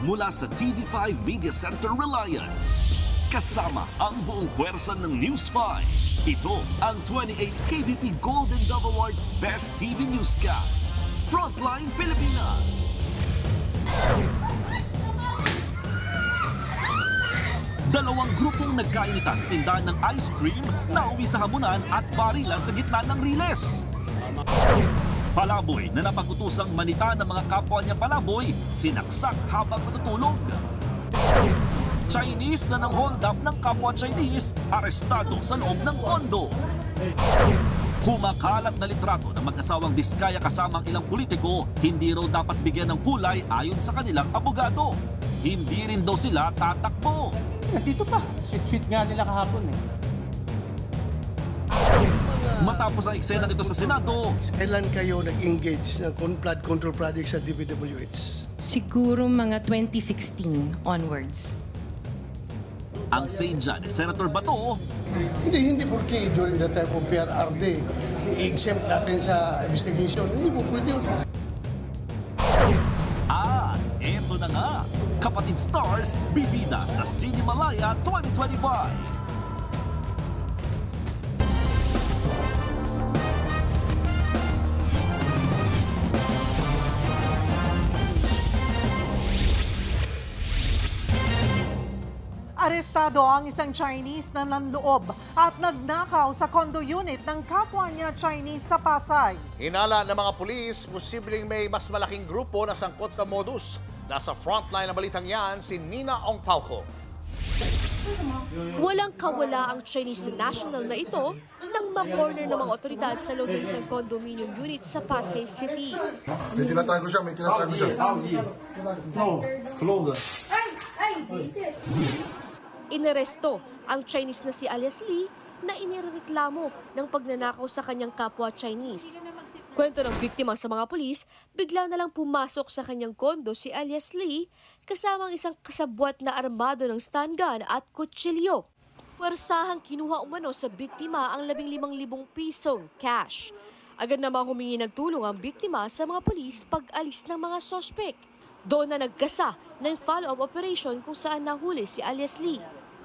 mula sa TV5 Media Center Reliant. Kasama ang buong puwersa ng News 5. Ito ang 28th KBP Golden Dove Awards Best TV Newscast. Frontline Pilipinas. Dalawang grupong nagkainitan sa tindahan ng ice cream na uwi sa hamunan at barilan sa gitna ng riles. Palaboy na napagutusang manita ng mga kapwa niya palaboy, sinaksak habang natutulog. Chinese na nang hold up ng kapwa Chinese, arestado sa loob ng kondo. Kumakalat na litrato ng mag-asawang Diskaya kasamang ilang politiko, hindi raw dapat bigyan ng kulay ayon sa kanilang abogado. Hindi rin daw sila tatakbo. Dito pa, sweet nga nila kahapon eh. Matapos ang eksena dito sa Senado, kailan kayo nag-engage ng flood control project sa DPWH? Siguro mga 2016 onwards. Ang say dyan ni Senator Bato, Hindi porque during the time of PRRD, i-exempt natin sa investigation. Hindi po pwede yun. eto na nga, Kapatid Stars, bibida sa Cinemalaya 2025. Arestado ang isang Chinese na nanloob at nagnakaw sa condo unit ng kapwa niya Chinese sa Pasay. Hinala ng mga pulis, posibleng may mas malaking grupo na sangkot sa modus. Nasa frontline ng balitang yan, si Nina Ong Pauco. Walang kawala ang Chinese national na ito nang ma-corner ng mga otoridad sa loob ng isang condominium unit sa Pasay City. May tinatago siya, may tinatago siya. No, close. Inaresto ang Chinese na si alias Lee na inireklamo ng pagnanakaw sa kanyang kapwa Chinese. Kwento ng biktima sa mga pulis, bigla na lang pumasok sa kanyang kondo si alias Lee kasama ang isang kasabwat na armado ng stun gun at kutsilyo. Puwersahang kinuha umano sa biktima ang 15,000 pisong cash. Agad namang humingi ng tulong ang biktima sa mga pulis pag-alis ng mga sospek. Doon na nagkasa ng follow-up operation kung saan nahuli si alias Lee.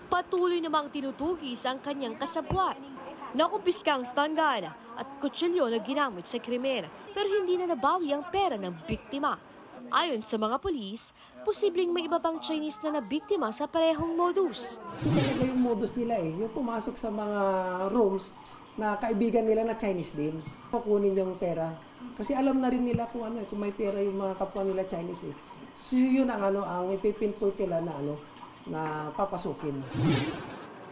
Patuloy namang tinutugis ang kanyang kasabwat. Nakumpiska ang stun gun at kutsilyo na ginamit sa krimen pero hindi na nabawi ang pera ng biktima. Ayon sa mga pulis, posibleng may iba pang Chinese na nabiktima sa parehong modus. Talaga yung modus nila yung pumasok sa mga rooms na kaibigan nila na Chinese din. Kukunin yung pera. Kasi alam na rin nila kung kung may pera yung mga kapwa nila Chinese So yun ang ang ipipinpoint nila na papasukin.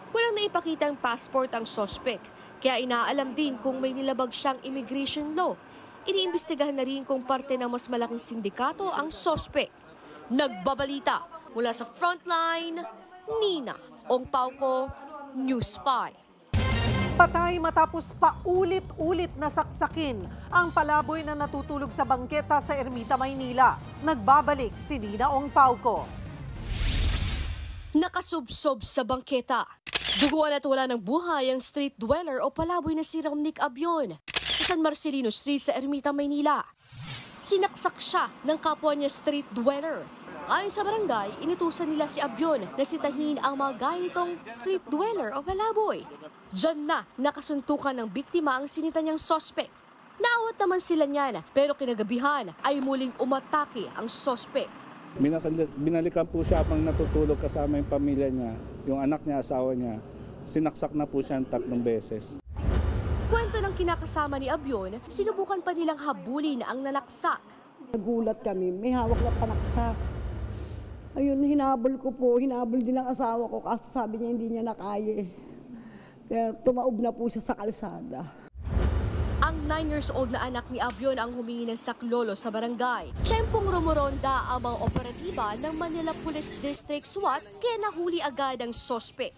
Walang naipakitang passport ang suspect, kaya inaalam din kung may nilabag siyang immigration law. Iniimbestigahan na rin kung parte ng mas malaking sindikato ang suspect. Nagbabalita mula sa Frontline, Nina Ong Pauco, News 5. Patay matapos paulit-ulit na saksakin ang palaboy na natutulog sa bangketa sa Ermita, Maynila. Nagbabalik si Nina Ong Pauco. Nakasubsob sa bangketa. Duguan at wala ng buhay ang street dweller o palaboy na si Romnick Abion sa San Marcelino Street sa Ermita, Maynila. Sinaksak siya ng kapwa niya street dweller. Ayon sa barangay, inutusan nila si Abion na sitahin ang mga gaya nitong street dweller o palaboy. Diyan na nakasuntukan ng biktima ang sinita niyang sospek. Naawat naman sila niyan pero kinagabihan ay muling umatake ang sospek. Binalikan po siya habang natutulog kasama yung pamilya niya, yung anak niya, asawa niya. Sinaksak na po siya 3 beses. Kwento ng kinakasama ni Abion, sinubukan pa nilang habulin ang nanaksak. Nagulat kami, may hawak na panaksak. Ayun, hinabol din ang asawa ko kasi sabi niya hindi niya nakaya. Kaya tumaob na po siya sa kalsada. Ang 9 years old na anak ni Abion ang humingi ng saklolo sa barangay. Tiyempong rumoronda ang mga operatiba ng Manila Police District SWAT kaya nahuli agad ang sospek.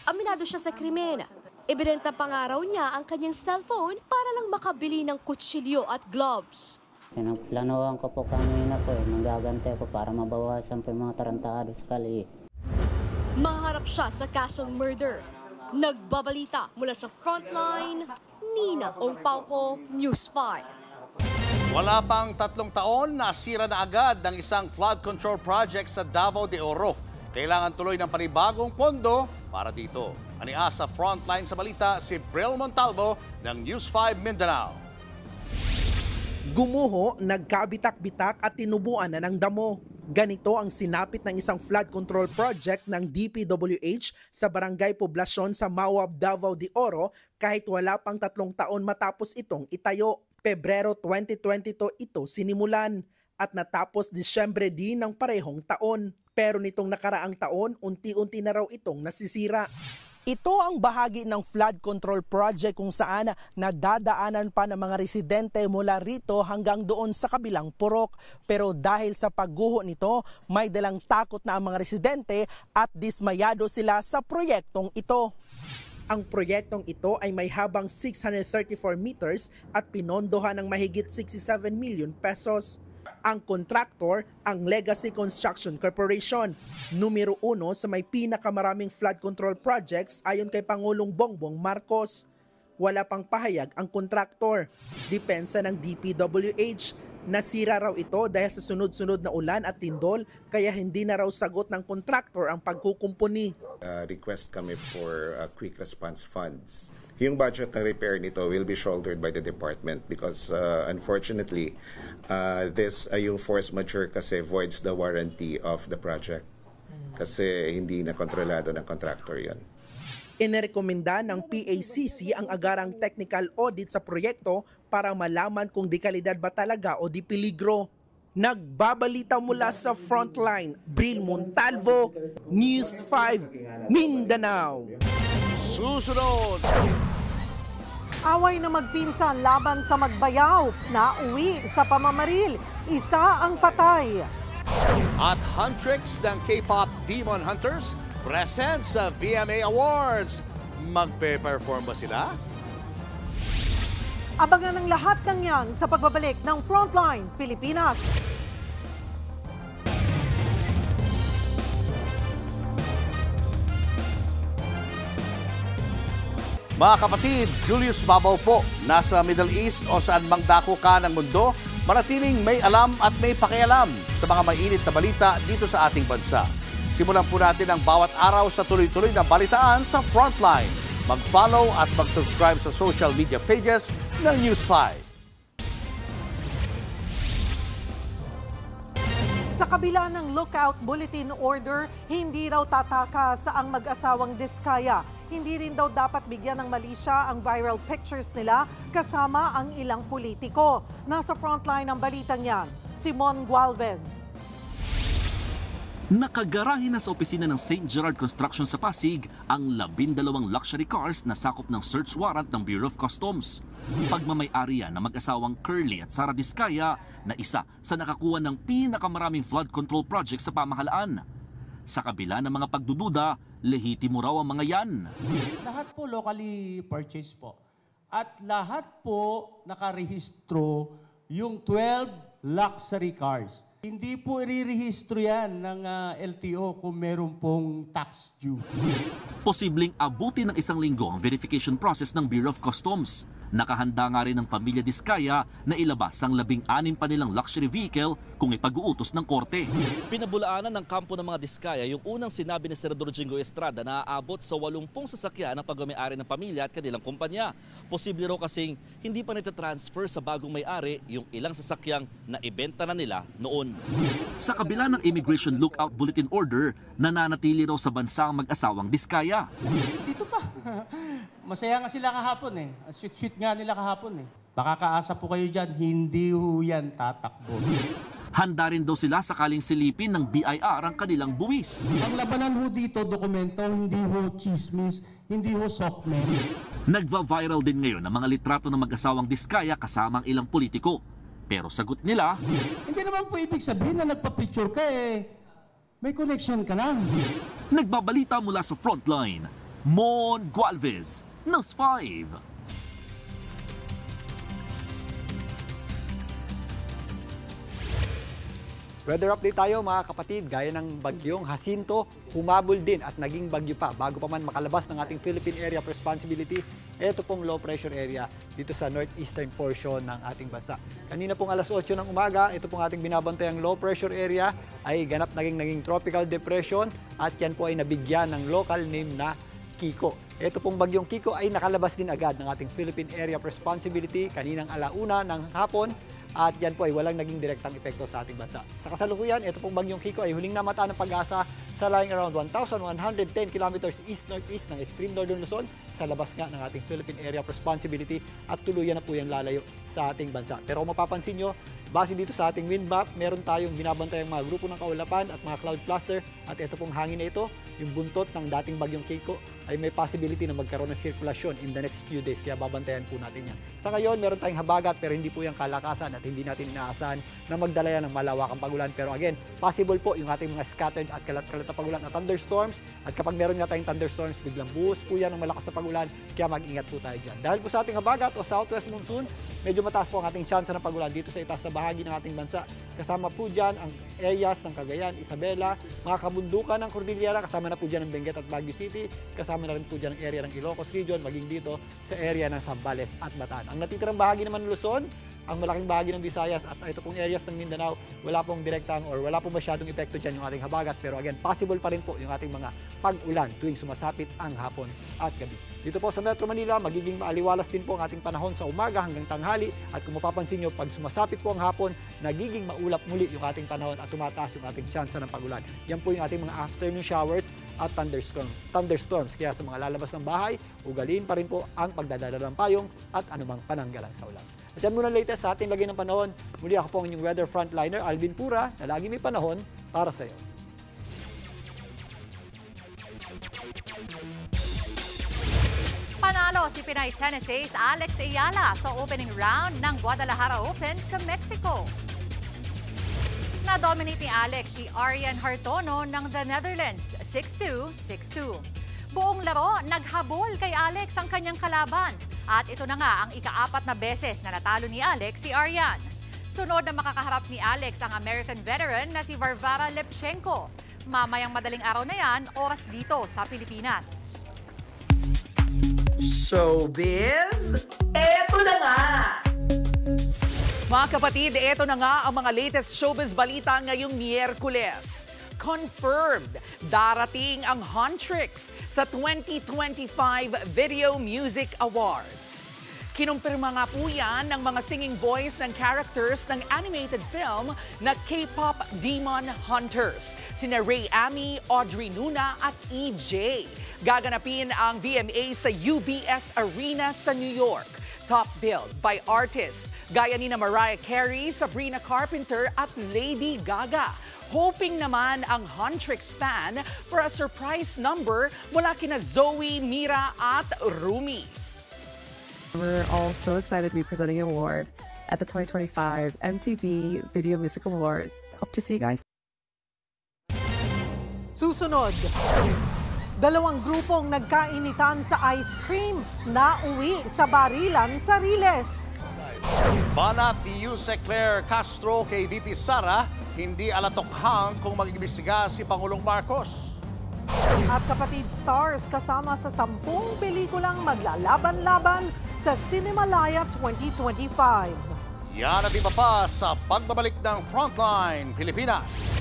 Aminado siya sa krimen. Ebidenta pa nga raw niya ang kanyang cellphone para lang makabili ng kutsilyo at gloves. Pinagplanuhan ko po kanina manggagante ko para mabawasan po yung mga tarantado sa kali. Maharap siya sa kasong murder. Nagbabalita mula sa Frontline, Nina Ong Pauco, News 5. Wala pang 3 taon, nasira na agad ng isang flood control project sa Davao de Oro. Kailangan tuloy ng panibagong pondo para dito. Ania sa frontline sa balita si Brel Montalvo ng News 5 Mindanao. Gumuho, nagkabitak-bitak at tinubuan na ng damo. Ganito ang sinapit ng isang flood control project ng DPWH sa Barangay Poblasyon sa Mawab, Davao de Oro kahit wala pang 3 taon matapos itong itayo. Pebrero 2022 ito sinimulan at natapos Disyembre din ng parehong taon. Pero nitong nakaraang taon, unti-unti na raw itong nasisira. Ito ang bahagi ng flood control project kung saan nadadaanan pa ng mga residente mula rito hanggang doon sa kabilang purok. Pero dahil sa pagguho nito, may dalang takot na ang mga residente at dismayado sila sa proyektong ito. Ang proyektong ito ay may habang 634 meters at pinondohan ng mahigit 67 million pesos. Ang kontraktor, ang Legacy Construction Corporation, numero 1 sa may pinakamaraming flood control projects ayon kay Pangulong Bongbong Marcos. Wala pang pahayag ang kontraktor. Depensa ng DPWH. Nasira raw ito dahil sa sunod-sunod na ulan at tindol kaya hindi na raw sagot ng kontraktor ang pagkukumpuni. Request kami for quick response funds. Yung budget na repair nito will be shouldered by the department because unfortunately this yung force majeure kasi voids the warranty of the project kasi hindi na kontrolado ng contractor yan. Inirekomenda ng PACC ang agarang technical audit sa proyekto para malaman kung di kalidad ba talaga o di peligro. Nagbabalita mula sa frontline, Bril Montalvo, News 5, Mindanao. Susunod! Away na magpinsan laban sa Magbayaw na uwi sa pamamaril. Isa ang patay. At Huntrix ng K-pop Demon Hunters present sa VMA Awards. Magpe-perform ba sila? Abangan ang lahat ng yan sa pagbabalik ng Frontline Pilipinas. Mga kapatid, Julius Babaw po, nasa Middle East o saan mang dako ka ng mundo, manatiling may alam at may pakialam sa mga mainit na balita dito sa ating bansa. Simulan po natin ang bawat araw sa tuloy-tuloy na balitaan sa Frontline. Mag-follow at mag-subscribe sa social media pages ng News 5. Sa kabila ng lookout bulletin order, hindi raw tataka sa ang mag-asawang Diskaya. Hindi rin daw dapat bigyan ng malisya ang viral pictures nila kasama ang ilang politiko. Nasa frontline ng balitang yan, Simon Gualvez. Nakagarahe na sa opisina ng St. Gerard Construction sa Pasig ang 12 luxury cars na sakop ng search warrant ng Bureau of Customs. Pagmamay-ari yan ng mag-asawang Curly at Sara Diskaya na isa sa nakakuha ng pinakamaraming flood control project sa pamahalaan. Sa kabila ng mga pagdududa, lehitimo raw ang mga yan. Lahat po locally purchased po. At lahat po nakarehistro yung 12 luxury cars. Hindi po irirehistro yan ng LTO kung meron pong tax due. Posibleng abuti ng 1 linggo ang verification process ng Bureau of Customs. Nakahanda nga rin ng pamilya Diskaya na ilabas ang 16 pa nilang luxury vehicle kung ipag-uutos ng korte. Pinabulaanan ng kampo ng mga Diskaya yung unang sinabi ni Senador Jingo Estrada na aabot sa 80 sasakyan ng pagmamayari ng pamilya at kanilang kumpanya. Posible raw kasing hindi pa nitatransfer sa bagong may-ari yung ilang sasakyang na ibenta na nila noon. Sa kabila ng Immigration Lookout Bulletin Order, nananatili raw sa bansa ang mag-asawang Diskaya. Dito pa. Masaya nga sila kahapon eh. Sweet-sweet nga nila kahapon eh. Makakaasa po kayo dyan, hindi ho yan tatakbo. Handa rin daw sila sakaling silipin ng BIR ang kanilang buwis. Ang labanan ho dito, dokumento, hindi ho chismis, hindi ho softmen. Nagva-viral din ngayon ang mga litrato ng mag-asawang Diskaya kasama ang ilang politiko. Pero sagot nila, hindi naman po ibig sabihin na nagpa-picture ka eh. May connection ka na. Nagbabalita mula sa Frontline, Mon Gualvez, News 5. Weather update tayo mga kapatid, gaya ng bagyong Jacinto, humabol din at naging bagyo pa bago pa man makalabas ng ating Philippine Area of Responsibility. Ito pong low pressure area dito sa northeastern portion ng ating bansa. Kanina pong alas 8 ng umaga, ito pong ating binabantayang low pressure area ay ganap naging tropical depression at yan po ay nabigyan ng local name na Kiko. Ito pong bagyong Kiko ay nakalabas din agad ng ating Philippine Area of Responsibility kaninang alauna ng hapon. At yan po ay walang naging direktang epekto sa ating bansa. Sa kasalukuyan, ito pong bagyong Kiko ay huling namataan ng pag-asa sa lying around 1,110 kilometers east-northeast ng extreme northern Luzon sa labas nga ng ating Philippine Area of Responsibility at tuluyan na po yung lalayo sa ating bansa. Pero kung mapapansin nyo, base dito sa ating wind map, meron tayong binabantay ang mga grupo ng kaulapan at mga cloud cluster at ito pong hangin na ito, yung buntot ng dating bagyong Kiko ay may possibility na magkaroon ng sirkulasyon in the next few days kaya babantayan po natin yan. Sa ngayon, meron tayong habagat pero hindi po yung kalakasan at hindi natin inaasahan na magdala yan ng malawakang pagulan. Pero again, possible po yung ating mga scattered at kalat-kalat na pagulan at thunderstorms at kapag meron nga tayong thunderstorms, biglang buhos po yan ng malakas na pagulan kaya mag-ingat po tayo dyan. Dahil po sa ating habagat o southwest monsoon, medyo mataas po ang ating chance ng pagulan dito sa itaas na bahagi ng ating bansa. Kasama po dyan ang areas ng Cagayan, Isabela, mga kabundukan ng Cordillera, kasama na po dyan ang Benguet at Baguio City, kasama na rin po dyan ang area ng Ilocos Region, maging dito sa area ng Zambales at Bataan. Ang natitirang bahagi naman ng Luzon, ang malaking bahagi ng Visayas at ito pong areas ng Mindanao, wala pong direktang or wala pong masyadong epekto dyan yung ating habagat. Pero again, possible pa rin po yung ating mga pag-ulan tuwing sumasapit ang hapon at gabi. Dito po sa Metro Manila, magiging maaliwalas din po ang ating panahon sa umaga hanggang tanghali. At kung mapapansin nyo, pag sumasapit po ang hapon, nagiging maulap muli yung ating panahon at tumataas yung ating chance ng pag-ulan. Yan po yung ating mga afternoon showers at thunderstorms. Kaya sa mga lalabas ng bahay, ugaliin pa rin po ang pagdadala ng payong at anumang pananggalang sa ulan. At yan muna latest sa ating lagay ng panahon. Muli ako po ang inyong weather frontliner, Alvin Pura, na lagi may panahon para sa iyo. Panalo si Pinay tennis ace Alex Ayala sa opening round ng Guadalajara Open sa Mexico. Na-dominate ni Alex si Arian Hartono ng the Netherlands, 6-2, 6-2. Buong laro, naghabol kay Alex ang kanyang kalaban. At ito na nga ang ika-4 na beses na natalo ni Alex si Arian. Sunod na makakaharap ni Alex ang American veteran na si Varvara Lepchenko. Mamayang madaling araw na yan, oras dito sa Pilipinas. Showbiz, eto na nga! Mga kapatid, eto na nga ang mga latest showbiz balita ngayong Miyerkules. Confirmed, darating ang Huntrix sa 2025 Video Music Awards. Kinumpirma nga po yan ng mga singing voice ng characters ng animated film na K-pop Demon Hunters, sina Ray Ami, Audrey Luna at EJ. Gaganapin ang VMA sa UBS Arena sa New York. Top billed by artists gaya ni Mariah Carey, Sabrina Carpenter at Lady Gaga. Hoping naman ang Huntrix fan for a surprise number mula kina Zoe, Mira at Rumi. We're all so excited to be presenting an award at the 2025 MTV Video Music Awards. Hope to see you guys. Susunod, dalawang grupong nagkainitan sa ice cream na uwi sa barilan sa Riles. Banat ni Yuse Claire Castro kay VP Sara, hindi alatokhang kung mag-imbestiga si Pangulong Marcos. At kapatid stars kasama sa 10 pelikulang maglalaban-laban sa Cinemalaya 2025. Yan at iba pa sa pagbabalik ng Frontline Pilipinas.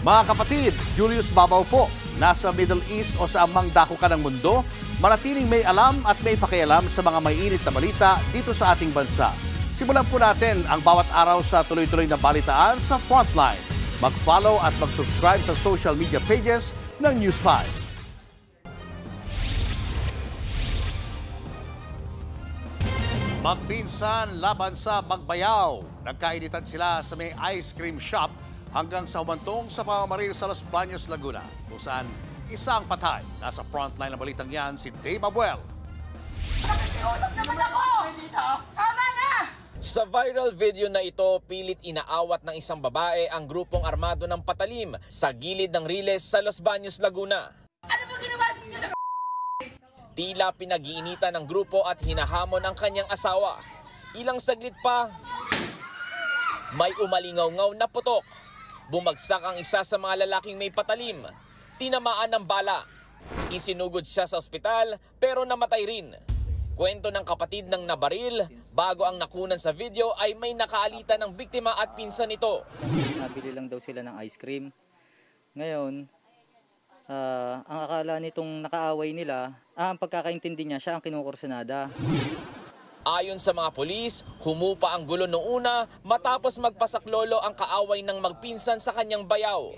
Mga kapatid, Julius Babaw po. Nasa Middle East o sa amang dako ka ng mundo, manatiling may alam at may pakialam sa mga may init na balita dito sa ating bansa. Simulan po natin ang bawat araw sa tuloy-tuloy na balitaan sa Frontline. Mag-follow at mag-subscribe sa social media pages ng News 5. Magpinsan laban sa Magbayaw. Nagkainitan sila sa may ice cream shop hanggang sa humantong sa pamamaril sa Los Baños, Laguna, kung saan isang patay. Nasa frontline ng balitang yan si Dave Abuel. Nakikiusap naman ako! Tama na! Sa viral video na ito, pilit inaawat ng isang babae ang grupong armado ng patalim sa gilid ng Riles sa Los Baños, Laguna. Tila pinag-iinitan ng grupo at hinahamon ang kanyang asawa. Ilang saglit pa, may umalingaw-ngaw na putok. Bumagsak ang isa sa mga lalaking may patalim. Tinamaan ng bala. Isinugod siya sa ospital pero namatay rin. Kwento ng kapatid ng nabaril, bago ang nakunan sa video ay may nakaalitan ng biktima at pinsan nito. Nabili lang daw sila ng ice cream. Ngayon, ang akala nitong nakaaway nila, ang pagkakaintindi niya, siya ang kinukursunada. Ayon sa mga pulis, humupa ang gulo noong una matapos magpasaklolo ang kaaway ng magpinsan sa kanyang bayaw.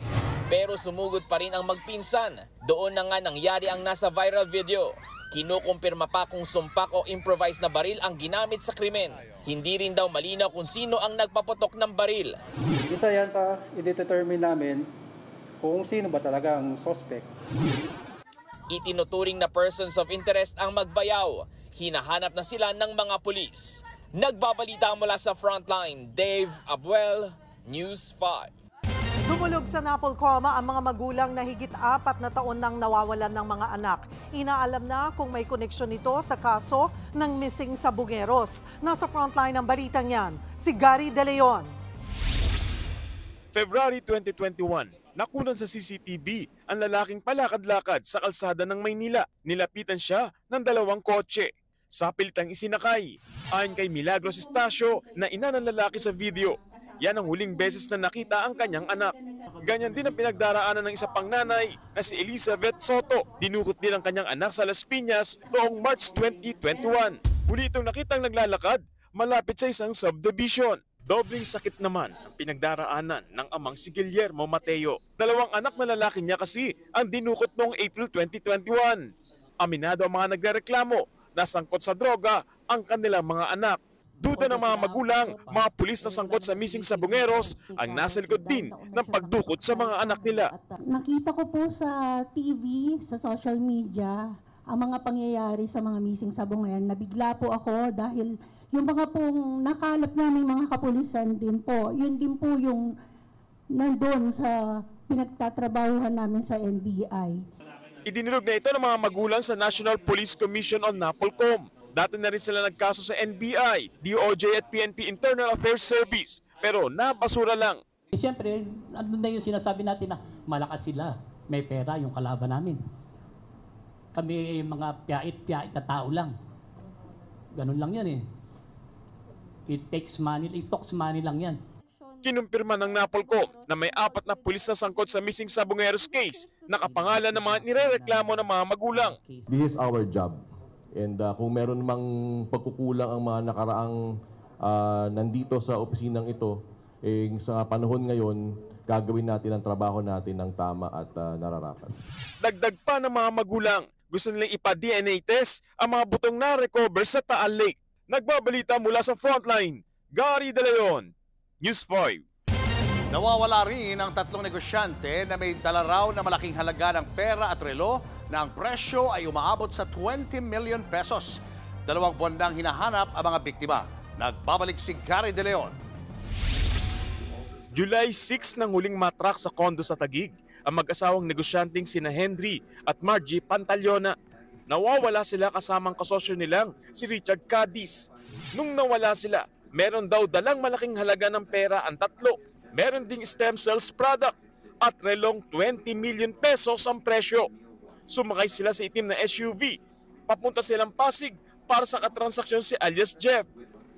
Pero sumugod pa rin ang magpinsan. Doon na nga nangyari ang nasa viral video. Kinukumpirma pa kung sumpak o improvised na baril ang ginamit sa krimen. Hindi rin daw malinaw kung sino ang nagpaputok ng baril. Isa yan sa i-determine namin kung sino ba talaga ang suspect. Itinuturing na persons of interest ang magbayaw. Hinahanap na sila ng mga pulis. Nagbabalita mula sa Frontline, Dave Abuel, News 5. Dumulog sa Napolcoma ang mga magulang na higit 4 na taon nang nawawalan ng mga anak. Inaalam na kung may koneksyon ito sa kaso ng missing sa Bungeros. Nasa frontline ng balitang yan, si Gary De Leon. February 2021, nakunan sa CCTV ang lalaking palakad-lakad sa kalsada ng Maynila. Nilapitan siya ng 2 kotse. Sa pilitang isinakay. Ayon kay Milagros Estacio na ina ng lalaki sa video, yan ang huling beses na nakita ang kanyang anak. Ganyan din ang pinagdaraanan ng isa pang nanay na si Elizabeth Soto. Dinukot din ang kanyang anak sa Las Piñas noong March 2021. Huli itong nakitang naglalakad malapit sa isang subdivision. Dobling sakit naman ang pinagdaraanan ng amang si Guillermo Mateo. 2 anak na lalaki niya kasi ang dinukot noong April 2021. Aminado ang mga nagrereklamo na sangkot sa droga ang kanilang mga anak. Duda ng mga magulang, mga pulis na sangkot sa missing sa Bungeros ang nasa likod din ng pagdukot sa mga anak nila. Nakita ko po sa TV, sa social media, ang mga pangyayari sa mga missing sa Bungeros. Nabigla po ako dahil yung mga pong nakalap namin mga kapulisan din po, yun din po yung nandun sa pinagtatrabahuhan namin sa NBI. Idinulog na ito ng mga magulang sa National Police Commission on Napolcom. Dati na rin sila nagkaso sa NBI, DOJ at PNP Internal Affairs Service, pero nabasura lang. Siyempre, andun na yung sinasabi natin na malakas sila, may pera yung kalaban namin. Kami mga piyait na tao lang. Ganun lang yan eh. It talks money lang yan. Kinumpirma ng Napolcom na may 4 na pulis na sangkot sa missing sa Bungeros case, nakapangalan ng mga nirereklamo ng mga magulang. This is our job. And kung meron mang pagkukulang ang mga nakaraang nandito sa opisinang ito, sa panahon ngayon, gagawin natin ang trabaho natin ng tama at nararapat. Dagdag pa ng mga magulang, gusto nilang ipa-DNA test ang mga butong na-recover sa Taal Lake. Nagbabalita mula sa Frontline, Gary De Leon, News 5. Nawawala rin ang 3 negosyante na may dala raw na malaking halaga ng pera at relo na ang presyo ay umaabot sa 20 million pesos. 2 buwan nang hinahanap ang mga biktima. Nagbabalik si Gary De Leon. July 6 nang huling matrak sa kondo sa Taguig ang mag-asawang negosyanteng sina Henry at Margie Pantaleona. Nawawala sila kasamang kasosyo nilang si Richard Cadiz. Nung nawala sila, meron daw dalang malaking halaga ng pera ang 3. Meron ding stem cells product at relong 20 million pesos ang presyo. Sumakay sila sa itim na SUV. Papunta silang Pasig para sa katransaksyon si alias Jeff.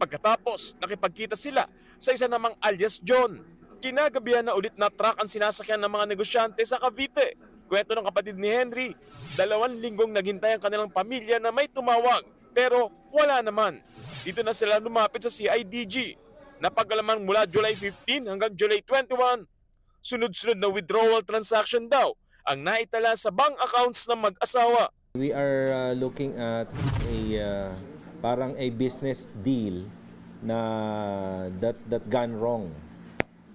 Pagkatapos, nakipagkita sila sa isa namang alias John. Kinagabihan na ulit na truck ang sinasakyan ng mga negosyante sa Cavite. Kwento ng kapatid ni Henry, 2 linggong naghintay ang kanilang pamilya na may tumawag. Pero wala naman. Dito na sila lumapit sa CIDG. Napag-alaman mula July 15 hanggang July 21. Sunod-sunod na withdrawal transaction daw ang naitala sa bank accounts ng mag-asawa. We are looking at parang a business deal na that gone wrong.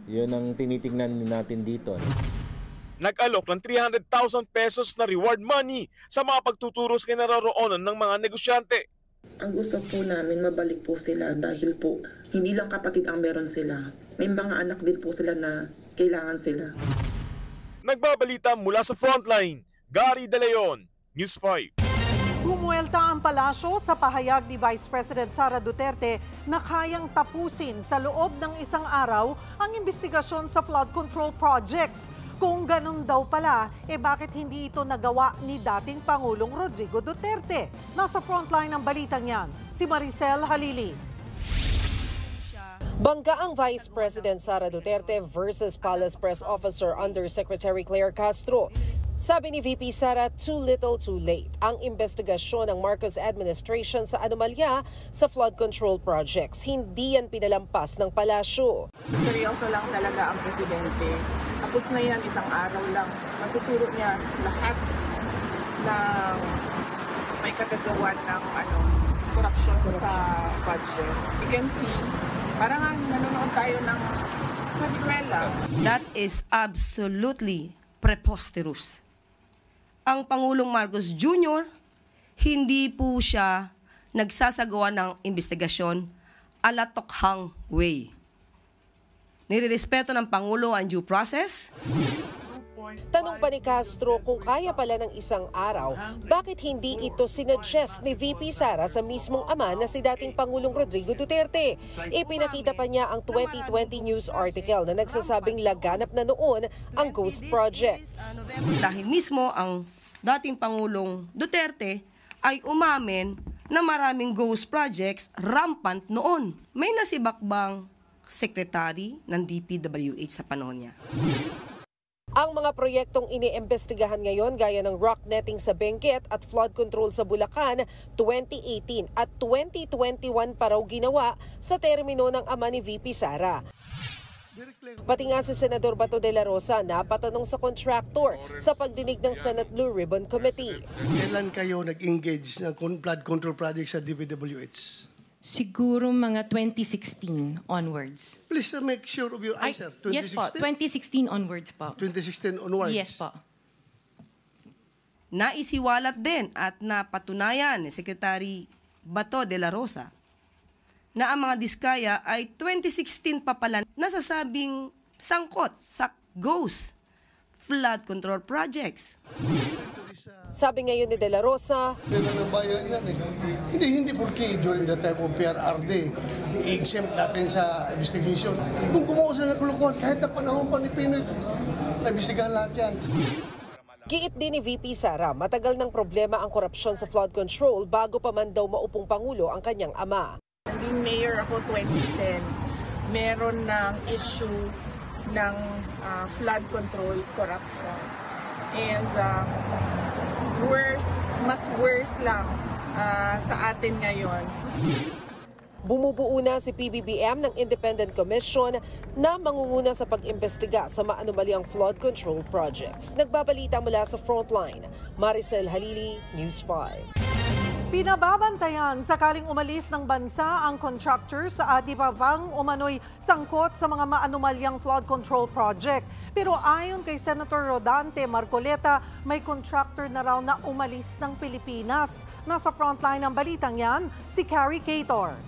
Yun ang tinitingnan natin dito. Nag-alok ng 300,000 pesos na reward money sa mga pagtuturo sa kinaroroonan ng mga negosyante. Ang gusto po namin, mabalik po sila dahil po hindi lang kapatid ang meron sila. May mga anak din po sila na kailangan sila. Nagbabalita mula sa Frontline, Gary De Leon, News 5. Bumuelta ang palasyo sa pahayag ni Vice President Sara Duterte na kayang tapusin sa loob ng isang araw ang investigasyon sa flood control projects. Kung ganun daw pala, bakit hindi ito nagawa ni dating Pangulong Rodrigo Duterte? Nasa frontline ng balitang yan, si Maricel Halili. Bangga ang Vice President Sara Duterte versus Palace Press Officer Undersecretary Claire Castro. Sabi ni VP Sara, too little too late ang investigasyon ng Marcos administration sa anomalya sa flood control projects. Hindi yan pinalampas ng palasyo. Seryoso lang talaga ang presidente. Tapos na yan, isang araw lang. Matuturo niya lahat ng may kagagawan ng corruption sa budget. You can see, parang nanonood tayo ng Venezuela. That is absolutely preposterous. Ang Pangulong Marcos Jr., hindi po siya nagsasagawa ng investigasyon ala tokhang way. Nirerespeto ng Pangulo ang due process. Tanong pa ni Castro kung kaya pala ng isang araw, bakit hindi ito sinuggest ni VP Sara sa mismong ama na si dating Pangulong Rodrigo Duterte? Ipinakita pa niya ang 2020 news article na nagsasabing laganap na noon ang ghost projects. Dahil mismo ang dating Pangulong Duterte ay umamin na maraming ghost projects rampant noon. May nasibakbang secretary ng DPWH sa panahon niya. Ang mga proyektong iniimbestigahan ngayon gaya ng rock netting sa Benguet at flood control sa Bulacan 2018 at 2021 pa raw ginawa sa termino ng ama ni VP Sara. Pati nga si Senador Bato de la Rosa napatanong sa contractor sa pagdinig ng Senate Blue Ribbon Committee. Kailan kayo nag-engage ng flood control project sa DPWH? Siguro mga 2016 onwards. Please make sure of your answer. 2016? Yes po, 2016 onwards po. 2016 onwards? Yes po. Naisiwalat din at napatunayan ni Secretary Bato de la Rosa na ang mga diskaya ay 2016 pa pala nasasabing sangkot sa ghost flood control projects. Sabi ngayon ni De La Rosa, ng bayan yan Hindi porque during the time of PRRD, i-exempt natin sa investigation. Kung gumawa sa nagulukuhan, kahit na panahon pa ni Pinoy, naimbestigahan lahat yan. Giit din ni VP Sara, matagal ng problema ang korupsyon sa flood control bago pa man daw maupong Pangulo ang kanyang ama. Naging mayor ako 2010, meron ng issue ng flood control corruption. And mas worse lang sa atin ngayon. Bumubuo na si PBBM ng Independent Commission na mangunguna sa pag-imbestiga sa maanomaliang flood control projects. Nagbabalita mula sa Frontline, Maricel Halili, News 5. Pinababantayan sakaling umalis ng bansa ang contractor sa Adibabang umano'y sangkot sa mga maanumalyang flood control project. Pero ayon kay Senator Rodante Marcoleta, may contractor na raw na umalis ng Pilipinas. Nasa frontline ng balitang yan, si Carrie Cator.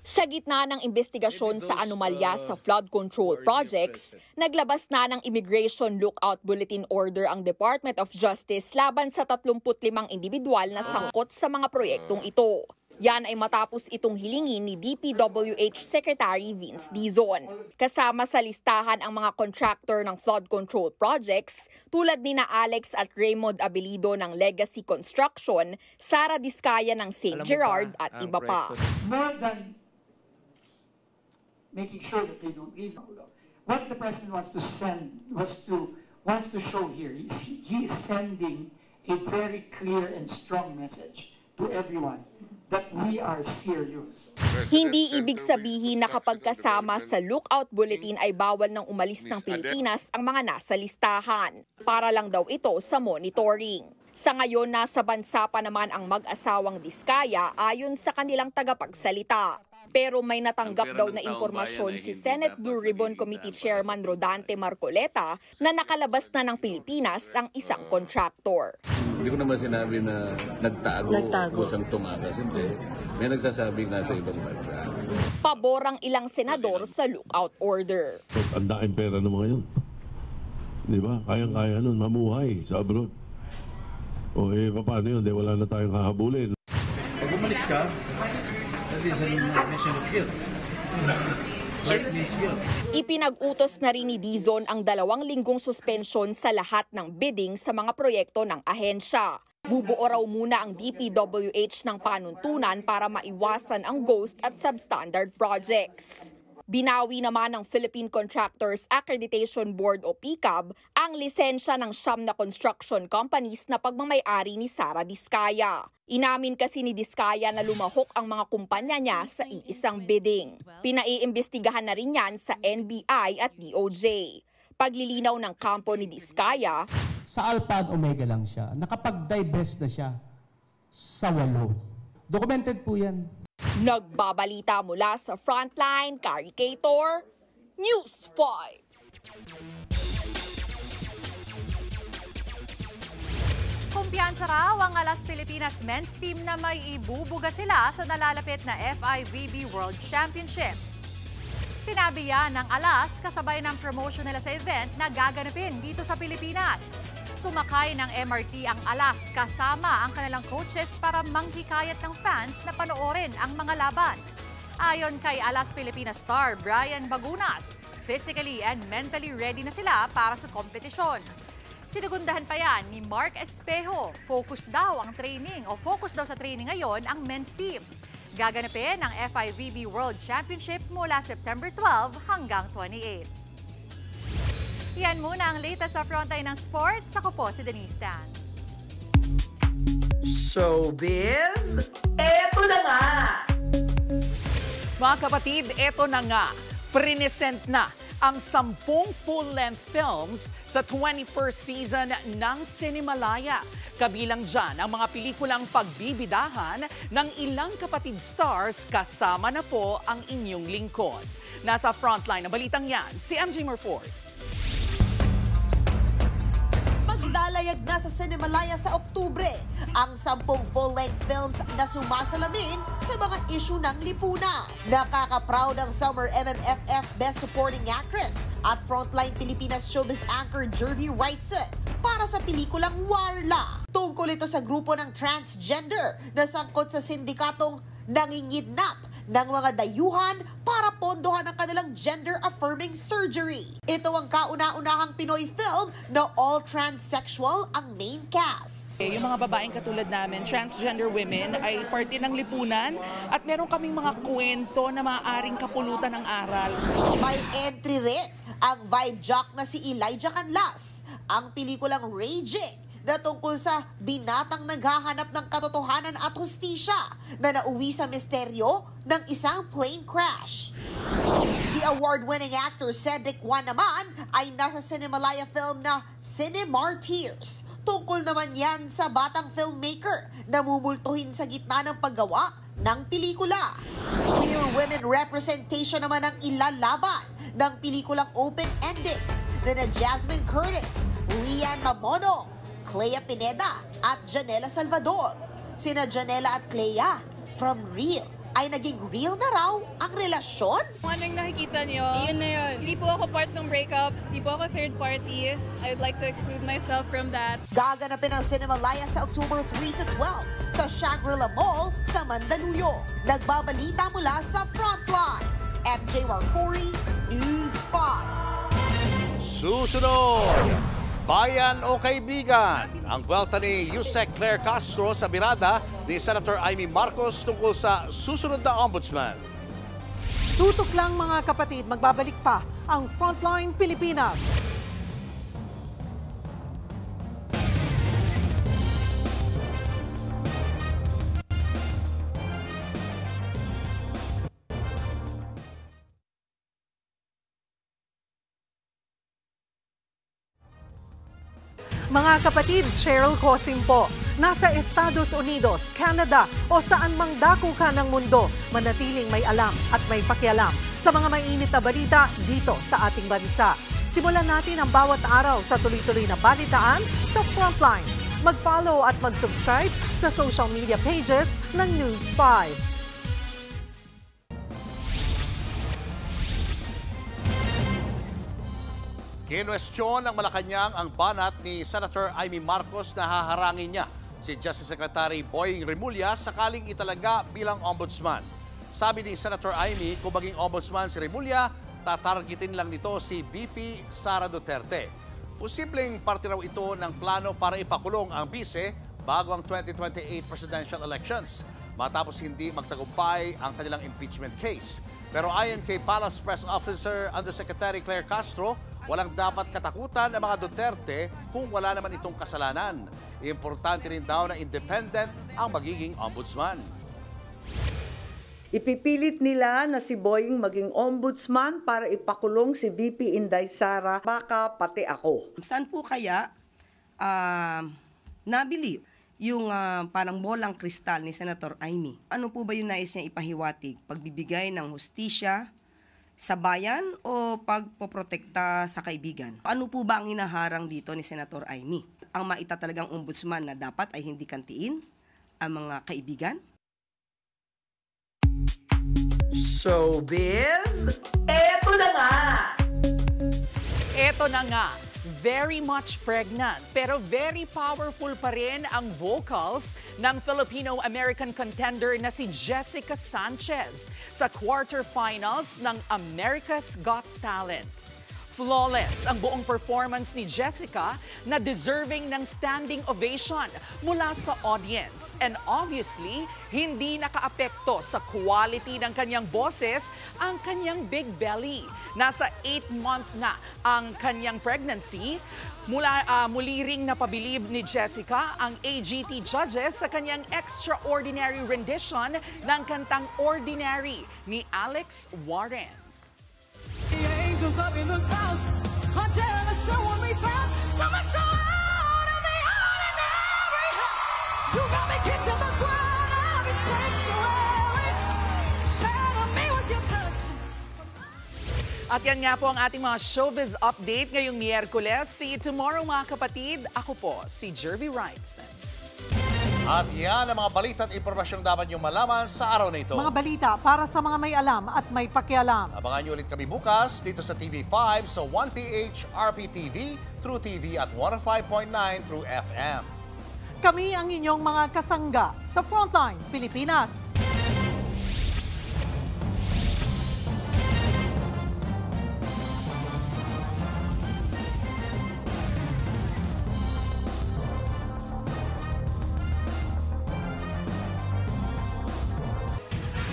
Sa gitna ng investigasyon sa anomalya sa flood control projects, naglabas na ng Immigration Lookout Bulletin Order ang Department of Justice laban sa 35 individual na sangkot sa mga proyektong ito. Yan ay matapos itong hilingin ni DPWH Secretary Vince Dizon. Kasama sa listahan ang mga contractor ng flood control projects tulad ni na Alex at Raymond Abelido ng Legacy Construction, Sara Diskaya ng St. Gerard at iba pa. Making sure that they don't leave. What the president wants to show here is he is sending a very clear and strong message to everyone that we are serious. Hindi ibig sabihin na kapag kasama sa lookout bulletin ay bawal nang umalis ng Pilipinas ang mga nasa listahan. Para lang daw ito sa monitoring. Sa ngayon, nasa bansa pa naman ang mag-asawang Diskaya ayon sa kanilang tagapagsalita. Pero may natanggap daw na impormasyon si Senate Blue Ribbon Committee Chairman Rodante Marcoleta na nakalabas na ng Pilipinas ang isang contractor. Hindi ko naman sinabi na nagtago. Kusang tumakas. Hindi. May nagsasabi nga sa ibang bansa. Paborang ilang senador sa lookout order. Ang daing pera ng mga yun. Di ba? Kayang-kaya nun, mamuhay sa abroad. O paano yun? Wala na tayong hahabulin. Pag umalis ka, that is an admission of guilt. Ipinag-utos na rin ni Dizon ang 2 linggong suspensyon sa lahat ng bidding sa mga proyekto ng ahensya. Bubuo raw muna ang DPWH ng panuntunan para maiwasan ang ghost at substandard projects. Binawi naman ng Philippine Contractors Accreditation Board o PCAB ang lisensya ng 9 na construction companies na pagmamay-ari ni Sara Diskaya. Inamin kasi ni Diskaya na lumahok ang mga kumpanya niya sa iisang bidding. Pinaiimbestigahan na rin yan sa NBI at DOJ. Paglilinaw ng kampo ni Diskaya, Sa Alpha at Omega lang siya. Nakapag-divest na siya sa 8. Documented po yan. Nagbabalita mula sa Frontline, Kari Cator, News 5. Kumpiyansa raw ang Alas Pilipinas men's team na may ibubuga sila sa nalalapit na FIVB World Championship. Sinabi yan ng Alas kasabay ng promotion nila sa event na gaganapin dito sa Pilipinas. Sumakay ng MRT ang Alas kasama ang kanilang coaches para manghikayat ng fans na panoorin ang mga laban. Ayon kay Alas Pilipinas star Brian Bagunas, physically and mentally ready na sila para sa kompetisyon. Sinugundahan pa yan ni Mark Espejo, focus daw sa training ngayon ang men's team. Gaganapin ang FIVB World Championship mula September 12 hanggang 28. Yan muna ang latest sa Frontline ng Sports. Ako po si Denise Tan. Showbiz, eto na nga! Mga kapatid, eto na nga. Present na ang 10 full-length films sa 21st season ng Cinemalaya. Kabilang dyan ang mga pelikulang pagbibidahan ng ilang kapatid stars kasama na po ang inyong lingkod. Nasa frontline ng balitang yan, si MJ Murford. Maglalayag na sa Cinemalaya sa Oktubre ang 10 full-length films na sumasalamin sa mga isyu ng lipunan. Nakaka-proud ang Summer MMFF Best Supporting Actress at Frontline Pilipinas Showbiz Anchor Jervy Wrightson para sa pelikulang Warla. Tungkol ito sa grupo ng transgender na sangkot sa sindikatong nangingidnap ng mga dayuhan para pondohan ang kanilang gender-affirming surgery. Ito ang kauna-unahang Pinoy film na all transsexual ang main cast. Yung mga babaeng katulad namin, transgender women, ay parte ng lipunan at meron kaming mga kwento na maaaring kapulutan ng aral. May entry rin ang vibe jock na si Elijah Canlas, ang pelikulang Raging, na tungkol sa binatang naghahanap ng katotohanan at hustisya na nauwi sa misteryo ng isang plane crash. Si award-winning actor Cedric Juan naman ay nasa Cinemalaya film na Cinemartyrs. Tungkol naman yan sa batang filmmaker na mumultuhin sa gitna ng paggawa ng pelikula. Queer women representation naman ang ilalaban ng pelikulang Open Endings na Jasmine Curtis, Lian Mamono, Clea Pineda at Janela Salvador. Sina Janela at Clea, from real, ay naging real na raw ang relasyon? Kung anong nakikita niyo, yun na yun. Hindi po ako part ng breakup, hindi po ako third party. I would like to exclude myself from that. Gaganapin ang Cinemalaya sa October 3 to 12 sa Shangri-La Mall sa Mandaluyong. Nagbabalita mula sa Frontline. MJ Marfori, News 5. Susunod! Bayan o kaibigan, ang kwelta ni Yusek Claire Castro sa birada ni Senator Amy Marcos tungkol sa susunod na ombudsman. Tutok lang mga kapatid, magbabalik pa ang Frontline Pilipinas. Mga kapatid, Cheryl Cosim po. nasa Estados Unidos, Canada o saan mang dako ka ng mundo, manatiling may alam at may pakialam sa mga mainit na balita dito sa ating bansa. Simulan natin ang bawat araw sa tuloy-tuloy na balitaan sa Frontline. Mag-follow at mag-subscribe sa social media pages ng News 5. Kinwestiyon ng Malacanang ang banat ni Senator Amy Marcos na haharangin niya si Justice Secretary Boying Remulla sakaling italaga bilang ombudsman. Sabi ni Senator Amy, kung maging ombudsman si Remulla, tatargetin lang nito si VP Sara Duterte. Posibleng parte raw ito ng plano para ipakulong ang bise bago ang 2028 presidential elections matapos hindi magtagumpay ang kanilang impeachment case. Pero ayon kay Palace Press Officer Undersecretary Claire Castro, walang dapat katakutan ang mga Duterte kung wala naman itong kasalanan. Importante rin daw na independent ang magiging ombudsman. Ipipilit nila na si Boying maging ombudsman para ipakulong si VP Inday Sara, baka pati ako. Saan po kaya nabili yung parang bolang kristal ni Senator Amy? Ano po ba yung nais niya ipahiwatig? Pagbibigay ng hustisya sa bayan o pagpoprotekta sa kaibigan? Ano po ba ang hinaharang dito ni Senator Amy? Ang maita talagang ombudsman na dapat ay hindi kantiin ang mga kaibigan? Showbiz, eto na nga! Eto na nga, very much pregnant pero very powerful pa rin ang vocals ng Filipino-American contender na si Jessica Sanchez sa quarterfinals ng America's Got Talent. Flawless ang buong performance ni Jessica na deserving ng standing ovation mula sa audience. And obviously, hindi nakaapekto sa quality ng kanyang boses ang kanyang big belly. Nasa 8-month na ang kanyang pregnancy. Muli ring napabilib ni Jessica ang AGT judges sa kanyang extraordinary rendition ng kantang Ordinary ni Alex Warren. The angels up in the clouds are jealous of what we found. Someone so out of the ordinary. You got me kissing the ground of your sanctuary. Shadow me with your touch. At yan nga po ang ating mga showbiz update ngayong Miyerkules. See you tomorrow mga kapatid. Ako po si Jervy Wrightson. At yan ang mga balita at impormasyong dapat niyong malaman sa araw na ito. Mga balita para sa mga may alam at may pakialam. Abangan niyo ulit kami bukas dito sa TV5 sa 1PH RPTV, True TV at 105.9 through FM. Kami ang inyong mga kasangga sa Frontline Pilipinas.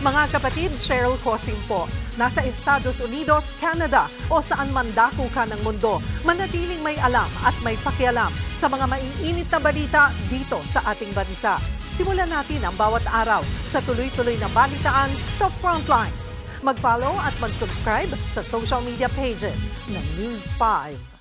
Mga kapatid, Cheryl Cosim po. Nasa Estados Unidos, Canada o saan man dako ka ng mundo, manatiling may alam at may pakialam sa mga maiinit na balita dito sa ating bansa. Simulan natin ang bawat araw sa tuloy-tuloy na balitaan sa Frontline. Mag-follow at mag-subscribe sa social media pages ng News 5.